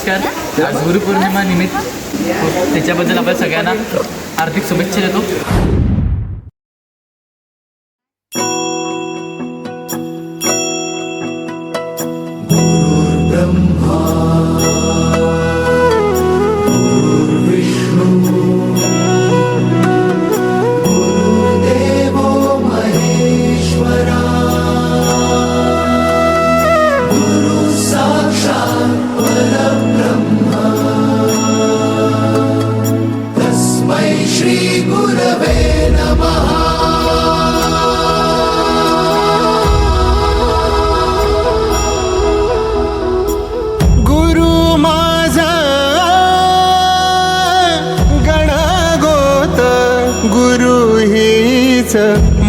नमस्कार. आज गुरुपौर्णिमा निमित्त त्याच्याबद्दल आपण सगळ्यांना हार्दिक शुभेच्छा देतो. गुरु हीच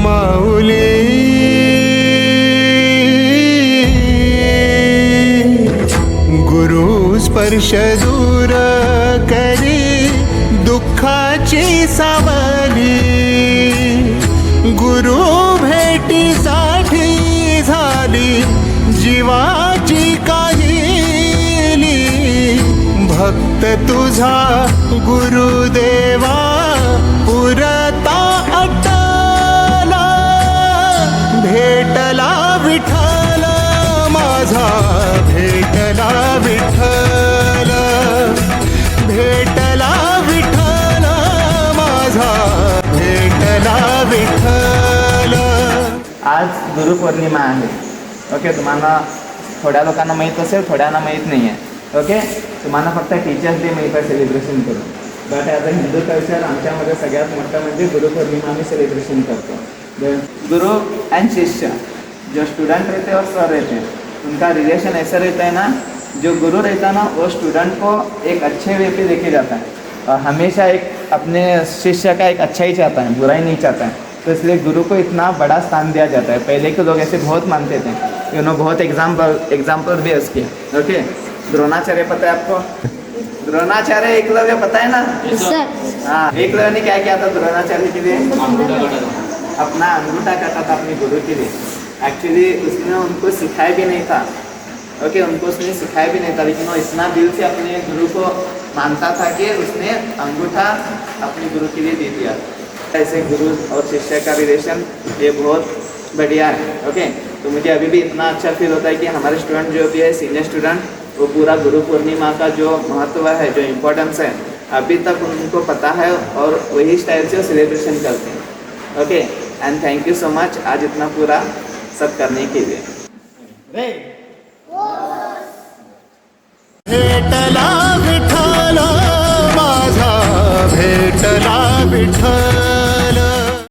माऊली, गुरु स्पर्श दूर करी दुःखाची सावली, गुरु भेटीसाठी झाली जीवाची काहिली. भक्त तुझा गुरुदेवा पुरता अटला, भेटला विठ्ठल माझा, भेटला विठ्ठल, भेटला विठ्ठल माझा, भेटला विठ्ठल. आज गुरुपौर्णिमा आहे. ओके, तुम्हाला थोड्या लोकांना माहीत असेल, थोड्यांना माहीत नाही आहे. ओके, तुम्हाला फक्त टीचर्स डे माहीत आहे सेलिब्रेशन करून. But as a Hindu culture आमच्यामध्ये सगळ्यात मोठं म्हणजे गुरुपौर्णिमा आम्ही सेलिब्रेशन करतो. गुरु एंड शिष्य, जो स्टूडेंट रहते हैं और सर रहते हैं, उनका रिलेशन ऐसा रहता है ना, जो गुरु रहता है ना वो स्टूडेंट को एक अच्छे वे पे लेके जाता है और हमेशा एक अपने शिष्य का एक अच्छा ही चाहता है, बुरा ही नहीं चाहता है. तो इसलिए गुरु को इतना बड़ा स्थान दिया जाता है. पहले के लोग ऐसे बहुत मानते थे, बहुत एग्जाम्पल भी है उसके. ओके, द्रोणाचार्य पता है आपको? द्रोणाचार्य एकलव्य पता है ना? हाँ, एकलव्य ने क्या किया था द्रोणाचार्य के लिए? अपना अंगूठा काटा था अपने गुरु के लिए. एक्चुअली उसने उनको सिखाया भी नहीं था. ओके, उनको उसने सिखाया भी नहीं था, लेकिन वो इतना दिल से अपने गुरु को मानता था कि उसने अंगूठा अपने गुरु के लिए दे दिया. ऐसे गुरु और शिष्य का रिलेशन ये बहुत बढ़िया है. ओके, तो मुझे अभी भी इतना अच्छा फील होता है कि हमारे स्टूडेंट जो भी है, सीनियर स्टूडेंट, वो पूरा गुरु पूर्णिमा का जो महत्व है, जो इम्पोर्टेंस है, अभी तक उनको पता है और वही स्टाइल से सेलिब्रेशन करते हैं. Okay, end thank you so much आज इतना पूरा सब करने के लिए. भेटला विठ्ठल माझा, भेटला विठ्ठल.